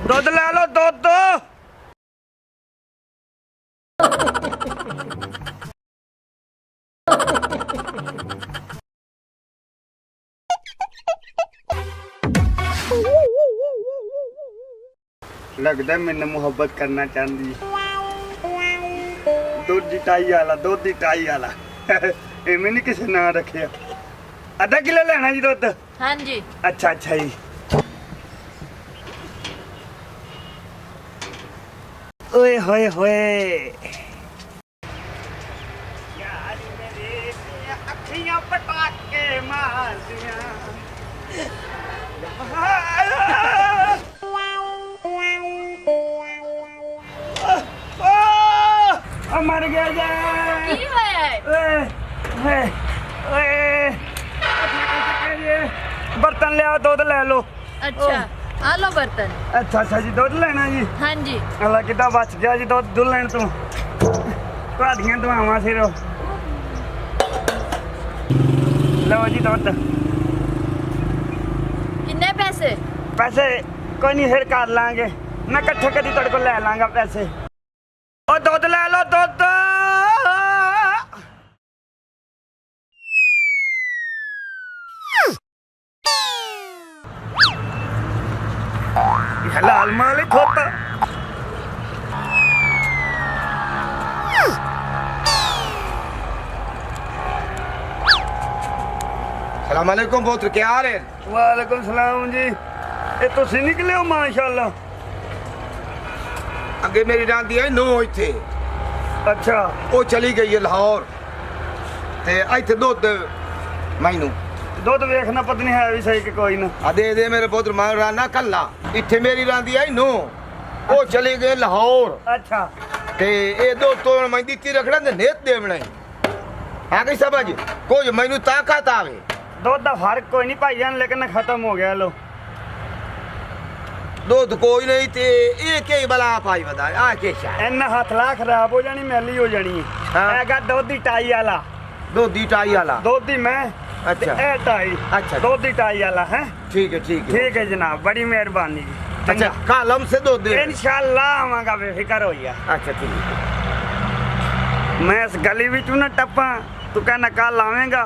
ਦੁੱਧ ਲੈ ਲਓ ਦੁੱਧ। लगता मैंने मुहब्बत करना चाहती। दूध दी टाई वाला, दूध दी टाई वाला इवें नहीं किसी ना रखे। आधा किलो लेना जी दुध? हाँ जी। अच्छा अच्छा जी। ओए होए होए यार मेरे अखियां पटाके मार दिया। मर गया जा। की होया है? बर्तन लिया दूध ले लो। अच्छा आ लो बर्तन। अच्छा अच्छा जी दूध लेना जी। हाँ जी। अल्लाह कितना बच गया जी दूध लेने तो। ਤੁਹਾਡੀਆਂ ਦੁਆਵਾਂ ਸਿਰੋਂ ਲਓ ਜੀ ਦੁੱਧ। किन्ने पैसे? पैसे कोई नहीं फिर कर लांगे। मैं इकट्ठे कदी ਤੁਹਾਡੇ ਕੋਲ ਲੈ ਲਾਂਗਾ ਪੈਸੇ। ਉਹ ਦੁੱਧ ਲੈ ਲਓ ਦੁੱਧ। हलाल मालिक होता। सलाम अलैकुम पुत्र, क्या हाल है? वालेकुम सलाम जी। ये तुसी निकले हो माशाल्लाह। अगे मेरी रांदी है नो इथे, अच्छा वो चली गई है लाहौर ते इथे दुध मैनू दुध वेखना पता नहीं है भी सही कि कोई ना। आ दे दे मेरे पुत्र, मैं राना कल्ला इथे मेरी रांदी है नो, वो चली गई लाहौर अच्छा ते ये दो तो मैं दित्ती रखना ते नेत देवना आ गई समझ। कुछ मैनू ताकत आवे। दुध का फर्क कोई नहीं भाईजान, लेकिन खत्म हो गया। लो दुध कोई नहीं ते ये के बला पाई बता आ के शायद इन्ना हाथ ला खराब हो जानी, मैली हो जानी हाँ। है। दुध की टाई वाला, दुध दी टाई वाला। दुध की मैं अच्छा। ए टाई अच्छा। दुध की टाई वाला है। ठीक है ठीक है ठीक है जनाब, बड़ी मेहरबानी जी। अच्छा कालम से दुध दे। इंशाल्लाह आवांगा, बेफिक्र हो गया। अच्छा ठीक है। मैं इस गली विचों ना टप्पा, तू कहना कल आवेगा।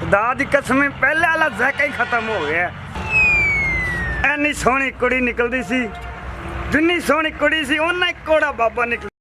खुदा दी कसम पहले वाला जैका ही खत्म हो गया। इन्नी सोहनी कुड़ी निकलती सी, जिन्नी सोहनी कुड़ी सी उन्ना ही कोड़ा बाबा निकल।